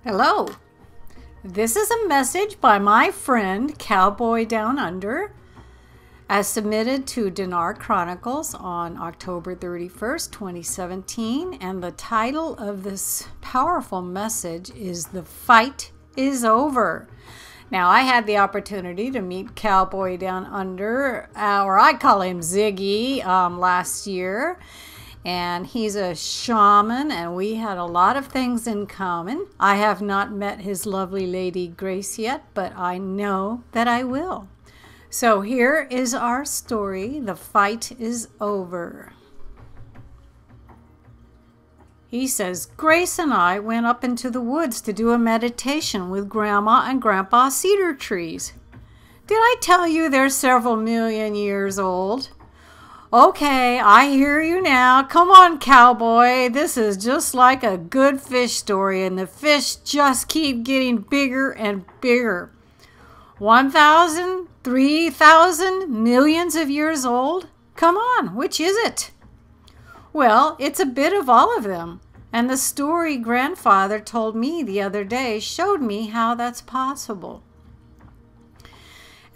Hello, this is a message by my friend Cowboy Down Under, as submitted to Dinar Chronicles on October 31st, 2017, and the title of this powerful message is "The Fight is Over." Now, I had the opportunity to meet Cowboy Down Under, or I call him Ziggy, last year. And he's a shaman, and we had a lot of things in common. I have not met his lovely lady Grace yet, but I know that I will. So here is our story. The fight is over. He says, Grace and I went up into the woods to do a meditation with Grandma and Grandpa cedar trees. Did I tell you they're several million years old? Okay, I hear you now. Come on, Cowboy. This is just like a good fish story, and the fish just keep getting bigger and bigger. 1,000, 3,000, millions of years old? Come on, which is it? Well, it's a bit of all of them, and the story Grandfather told me the other day showed me how that's possible.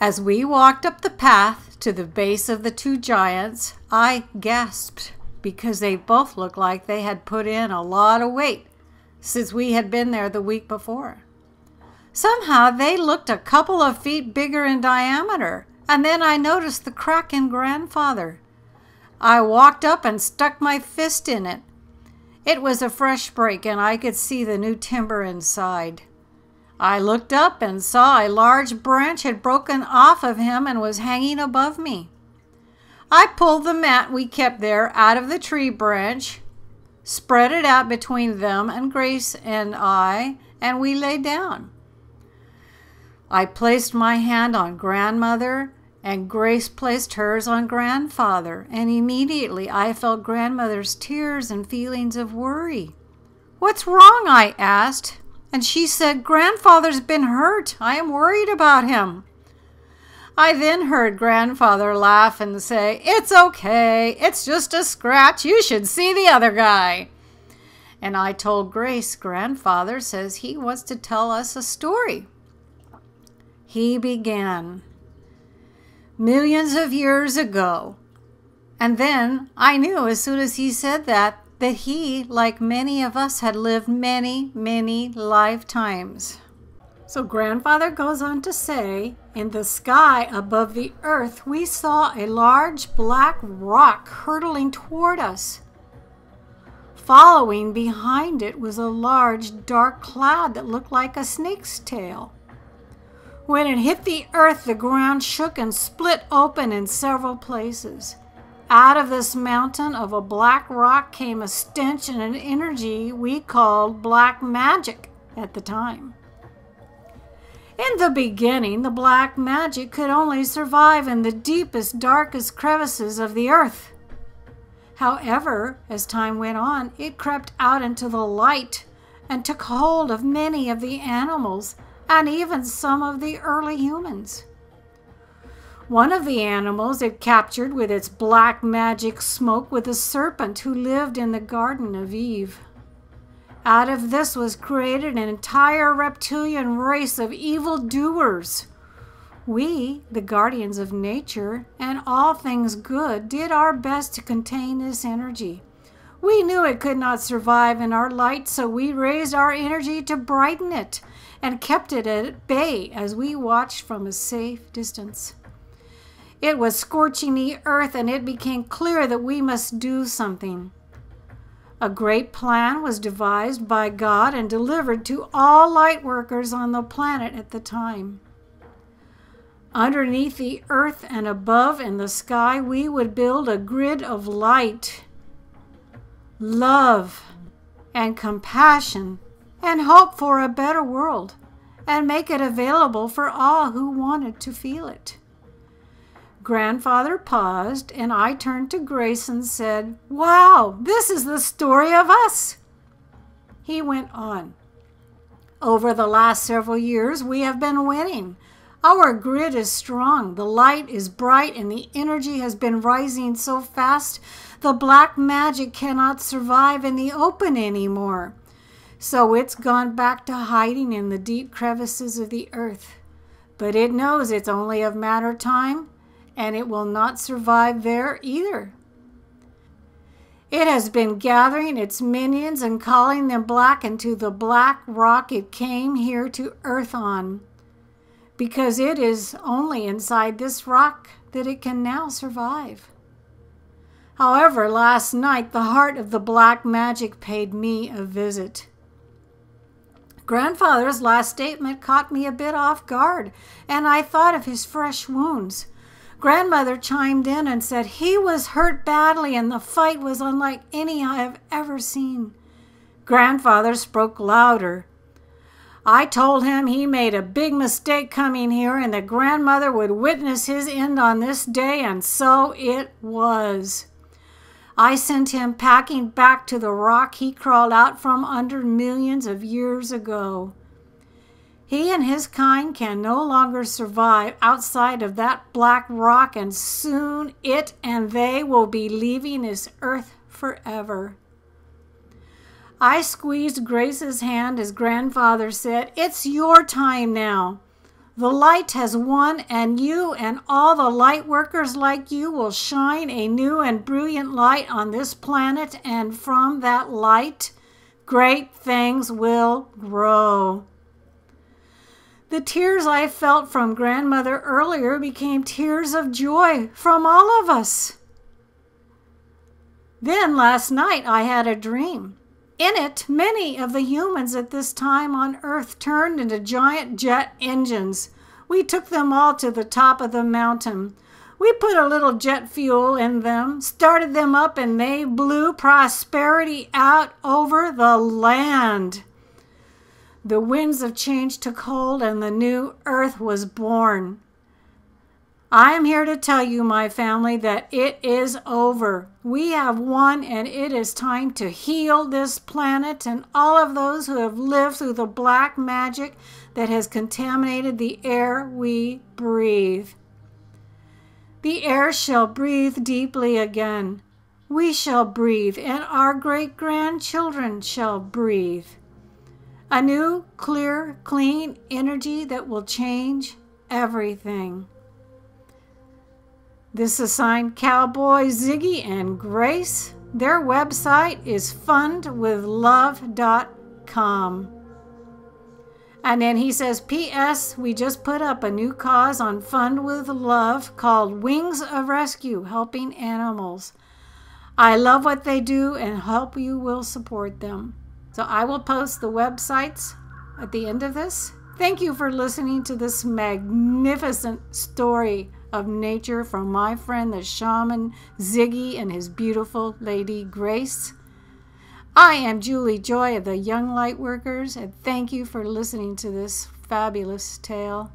As we walked up the path to the base of the two giants, I gasped because they both looked like they had put in a lot of weight since we had been there the week before. Somehow they looked a couple of feet bigger in diameter, and then I noticed the crack in Grandfather. I walked up and stuck my fist in it. It was a fresh break, and I could see the new timber inside. I looked up and saw a large branch had broken off of him and was hanging above me. I pulled the mat we kept there out of the tree branch, spread it out between them and Grace and I, and we lay down. I placed my hand on Grandmother, and Grace placed hers on Grandfather, and immediately I felt Grandmother's tears and feelings of worry. "What's wrong?" I asked. And she said, "Grandfather's been hurt. I am worried about him." I then heard Grandfather laugh and say, "It's okay. It's just a scratch. You should see the other guy." And I told Grace, Grandfather says he wants to tell us a story. He began, "Millions of years ago." And then I knew as soon as he said that he, like many of us, had lived many, many lifetimes. So Grandfather goes on to say, in the sky above the earth, we saw a large black rock hurtling toward us. Following behind it was a large dark cloud that looked like a snake's tail. When it hit the earth, the ground shook and split open in several places. Out of this mountain of a black rock came a stench and an energy we called black magic at the time. In the beginning, the black magic could only survive in the deepest, darkest crevices of the earth. However, as time went on, it crept out into the light and took hold of many of the animals and even some of the early humans. One of the animals it captured with its black magic smoke was a serpent who lived in the Garden of Eve. Out of this was created an entire reptilian race of evildoers. We, the guardians of nature and all things good, did our best to contain this energy. We knew it could not survive in our light, so we raised our energy to brighten it and kept it at bay as we watched from a safe distance. It was scorching the earth, and it became clear that we must do something. A great plan was devised by God and delivered to all Lightworkers on the planet at the time. Underneath the earth and above in the sky, we would build a grid of light, love, and compassion, and hope for a better world, and make it available for all who wanted to feel it. Grandfather paused, and I turned to Grace and said, "Wow, this is the story of us." He went on, "Over the last several years, we have been winning. Our grid is strong, the light is bright, and the energy has been rising so fast, the black magic cannot survive in the open anymore. So it's gone back to hiding in the deep crevices of the earth. But it knows it's only a matter of time, and it will not survive there either. It has been gathering its minions and calling them black into the black rock it came here to earth on, because it is only inside this rock that it can now survive. However, last night the heart of the black magic paid me a visit. Grandfather's last statement caught me a bit off guard, and I thought of his fresh wounds. Grandmother chimed in and said he was hurt badly and the fight was unlike any I have ever seen. Grandfather spoke louder. I told him he made a big mistake coming here and that grandmother would witness his end on this day, and so it was. I sent him packing back to the rock he crawled out from under millions of years ago. He and his kind can no longer survive outside of that black rock, and soon it and they will be leaving this earth forever. I squeezed Grace's hand as grandfather said, "It's your time now. The light has won, and you and all the light workers like you will shine a new and brilliant light on this planet, and from that light, great things will grow." The tears I felt from grandmother earlier became tears of joy from all of us. Then last night I had a dream. In it, many of the humans at this time on Earth turned into giant jet engines. We took them all to the top of the mountain. We put a little jet fuel in them, started them up, and they blew prosperity out over the land. The winds of change took hold, and the new earth was born. I am here to tell you, my family, that it is over. We have won, and it is time to heal this planet and all of those who have lived through the black magic that has contaminated the air we breathe. The air shall breathe deeply again. We shall breathe, and our great-grandchildren shall breathe. A new, clear, clean energy that will change everything. This is signed Cowboy, Ziggy, and Grace. Their website is fundwithlove.com. And then he says, P.S. We just put up a new cause on Fund with Love called Wings of Rescue, helping animals. I love what they do and hope you will support them. So I will post the websites at the end of this. Thank you for listening to this magnificent story of nature from my friend the shaman Ziggy and his beautiful lady Grace. I am Julie Joy of the Young Lightworkers, and thank you for listening to this fabulous tale.